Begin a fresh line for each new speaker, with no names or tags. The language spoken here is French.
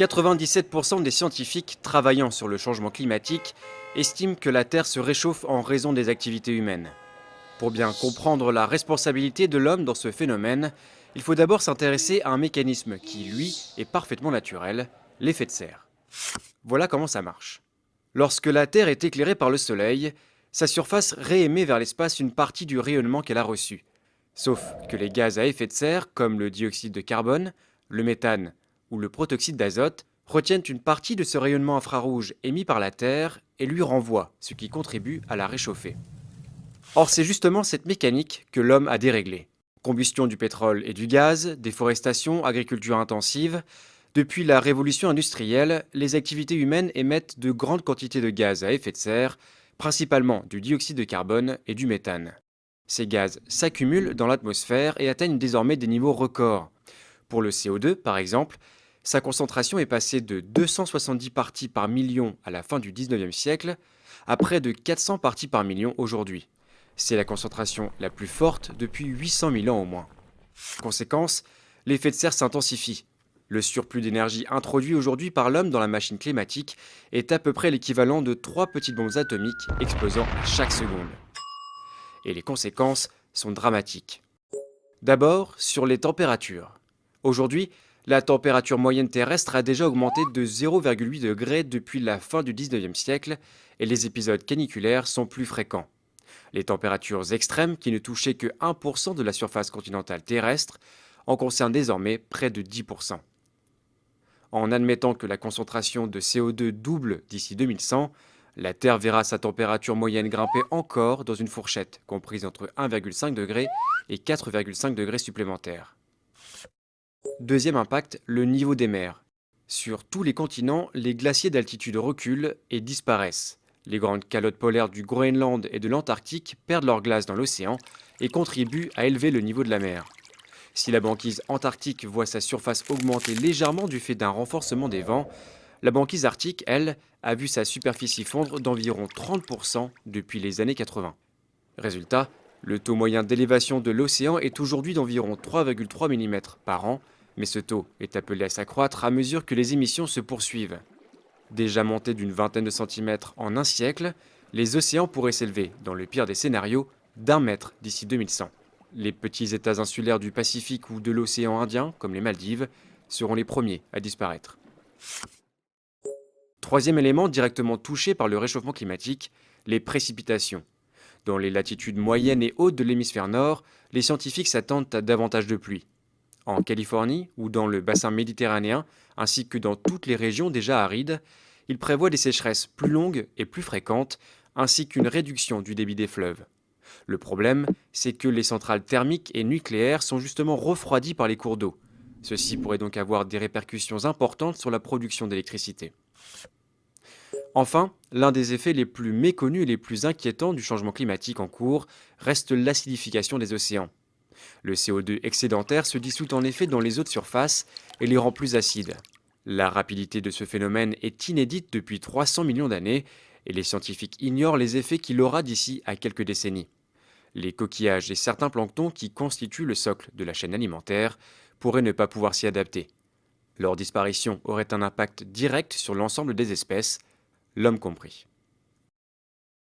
97% des scientifiques travaillant sur le changement climatique estiment que la Terre se réchauffe en raison des activités humaines. Pour bien comprendre la responsabilité de l'homme dans ce phénomène, il faut d'abord s'intéresser à un mécanisme qui, lui, est parfaitement naturel, l'effet de serre. Voilà comment ça marche. Lorsque la Terre est éclairée par le Soleil, sa surface réémet vers l'espace une partie du rayonnement qu'elle a reçu. Sauf que les gaz à effet de serre, comme le dioxyde de carbone, le méthane ou le protoxyde d'azote, retiennent une partie de ce rayonnement infrarouge émis par la Terre et lui renvoient, ce qui contribue à la réchauffer. Or, c'est justement cette mécanique que l'homme a déréglée. Combustion du pétrole et du gaz, déforestation, agriculture intensive. Depuis la révolution industrielle, les activités humaines émettent de grandes quantités de gaz à effet de serre, principalement du dioxyde de carbone et du méthane. Ces gaz s'accumulent dans l'atmosphère et atteignent désormais des niveaux records. Pour le CO2, par exemple, sa concentration est passée de 270 parties par million à la fin du 19e siècle à près de 400 parties par million aujourd'hui. C'est la concentration la plus forte depuis 800 000 ans au moins. Conséquence, l'effet de serre s'intensifie. Le surplus d'énergie introduit aujourd'hui par l'homme dans la machine climatique est à peu près l'équivalent de 3 petites bombes atomiques explosant à chaque seconde. Et les conséquences sont dramatiques. D'abord, sur les températures. Aujourd'hui, la température moyenne terrestre a déjà augmenté de 0,8 degrés depuis la fin du 19e siècle et les épisodes caniculaires sont plus fréquents. Les températures extrêmes, qui ne touchaient que 1% de la surface continentale terrestre, en concernent désormais près de 10%. En admettant que la concentration de CO2 double d'ici 2100, la Terre verra sa température moyenne grimper encore dans une fourchette comprise entre 1,5 degré et 4,5 degrés supplémentaires. Deuxième impact, le niveau des mers. Sur tous les continents, les glaciers d'altitude reculent et disparaissent. Les grandes calottes polaires du Groenland et de l'Antarctique perdent leur glace dans l'océan et contribuent à élever le niveau de la mer. Si la banquise antarctique voit sa surface augmenter légèrement du fait d'un renforcement des vents, la banquise arctique, elle, a vu sa superficie fondre d'environ 30% depuis les années 80. Résultat, le taux moyen d'élévation de l'océan est aujourd'hui d'environ 3,3 mm par an, mais ce taux est appelé à s'accroître à mesure que les émissions se poursuivent. Déjà montés d'une vingtaine de centimètres en un siècle, les océans pourraient s'élever, dans le pire des scénarios, d'1 mètre d'ici 2100. Les petits États insulaires du Pacifique ou de l'océan Indien, comme les Maldives, seront les premiers à disparaître. Troisième élément directement touché par le réchauffement climatique, les précipitations. Dans les latitudes moyennes et hautes de l'hémisphère nord, les scientifiques s'attendent à davantage de pluie. En Californie ou dans le bassin méditerranéen, ainsi que dans toutes les régions déjà arides, ils prévoient des sécheresses plus longues et plus fréquentes, ainsi qu'une réduction du débit des fleuves. Le problème, c'est que les centrales thermiques et nucléaires sont justement refroidies par les cours d'eau. Ceci pourrait donc avoir des répercussions importantes sur la production d'électricité. Enfin, l'un des effets les plus méconnus et les plus inquiétants du changement climatique en cours reste l'acidification des océans. Le CO2 excédentaire se dissout en effet dans les eaux de surface et les rend plus acides. La rapidité de ce phénomène est inédite depuis 300 millions d'années et les scientifiques ignorent les effets qu'il aura d'ici à quelques décennies. Les coquillages et certains planctons qui constituent le socle de la chaîne alimentaire pourraient ne pas pouvoir s'y adapter. Leur disparition aurait un impact direct sur l'ensemble des espèces, l'homme compris.